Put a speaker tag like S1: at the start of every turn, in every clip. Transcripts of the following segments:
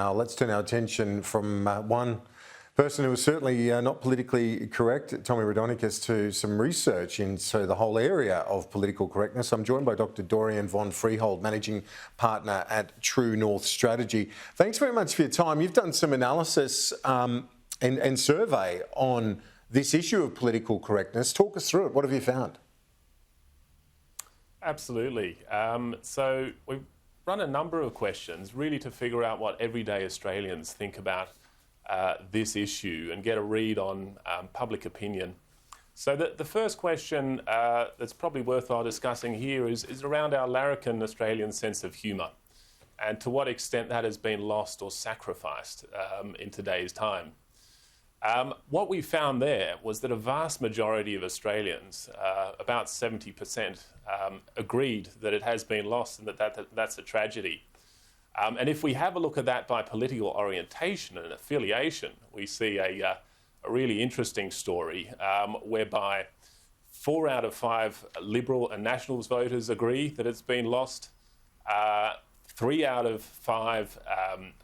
S1: Now, let's turn our attention from one person who was certainly not politically correct, Tommy Radonicus, to some research into the whole area of political correctness. I'm joined by Dr. Dorian von Freyhold, Managing Partner at True North Strategy. Thanks very much for your time. You've done some analysis and survey on this issue of political correctness. Talk us through it. What have you found?
S2: Absolutely. So we've run a number of questions really to figure out what everyday Australians think about this issue and get a read on public opinion. So the first question that's probably worthwhile discussing here is around our larrikin Australian sense of humour and to what extent that has been lost or sacrificed in today's time. What we found there was that a vast majority of Australians, about 70%, agreed that it has been lost and that's a tragedy. And if we have a look at that by political orientation and affiliation, we see a really interesting story whereby 4 out of 5 Liberal and Nationals voters agree that it's been lost. 3 out of 5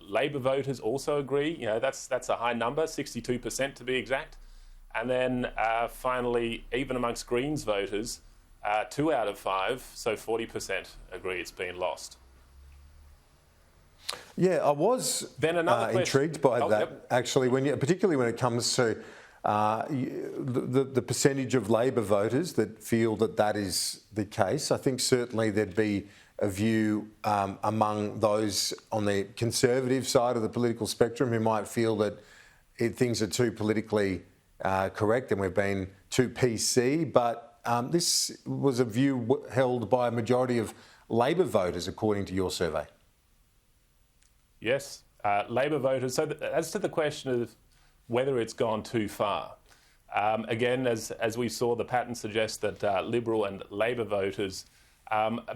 S2: Labor voters also agree. You know, that's a high number, 62% to be exact. And then finally, even amongst Greens voters, 2 out of 5, so 40% agree it's been lost.
S1: Yeah, I was intrigued by that, yep. Actually, particularly when it comes to the percentage of Labor voters that feel that is the case. I think certainly there'd be a view among those on the conservative side of the political spectrum who might feel that things are too politically correct and we've been too PC. But this was a view held by a majority of Labor voters, according to your survey.
S2: Yes, Labor voters. So as to the question of whether it's gone too far, again, as we saw, the pattern suggests that Liberal and Labor voters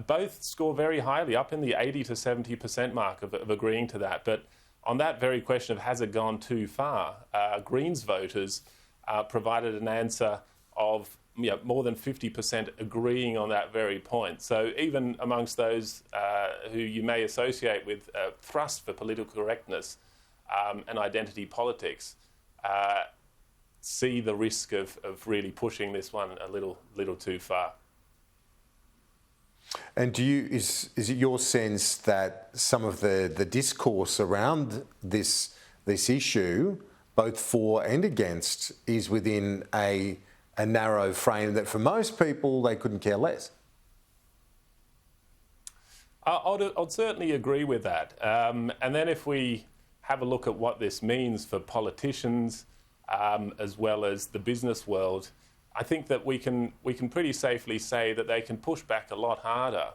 S2: both score very highly, up in the 80 to 70% mark of agreeing to that. But on that very question of has it gone too far, Greens voters provided an answer of more than 50% agreeing on that very point. So even amongst those who you may associate with thrust for political correctness and identity politics, see the risk of really pushing this one a little too far.
S1: And is it your sense that some of the discourse around this issue, both for and against, is within a narrow frame that for most people they couldn't care less?
S2: I'd certainly agree with that. And then if we have a look at what this means for politicians as well as the business world, I think that we can pretty safely say that they can push back a lot harder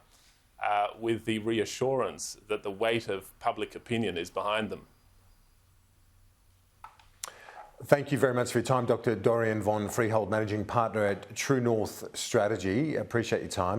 S2: with the reassurance that the weight of public opinion is behind them.
S1: Thank you very much for your time, Dr. Dorian von Freyhold, Managing Partner at True North Strategy. Appreciate your time.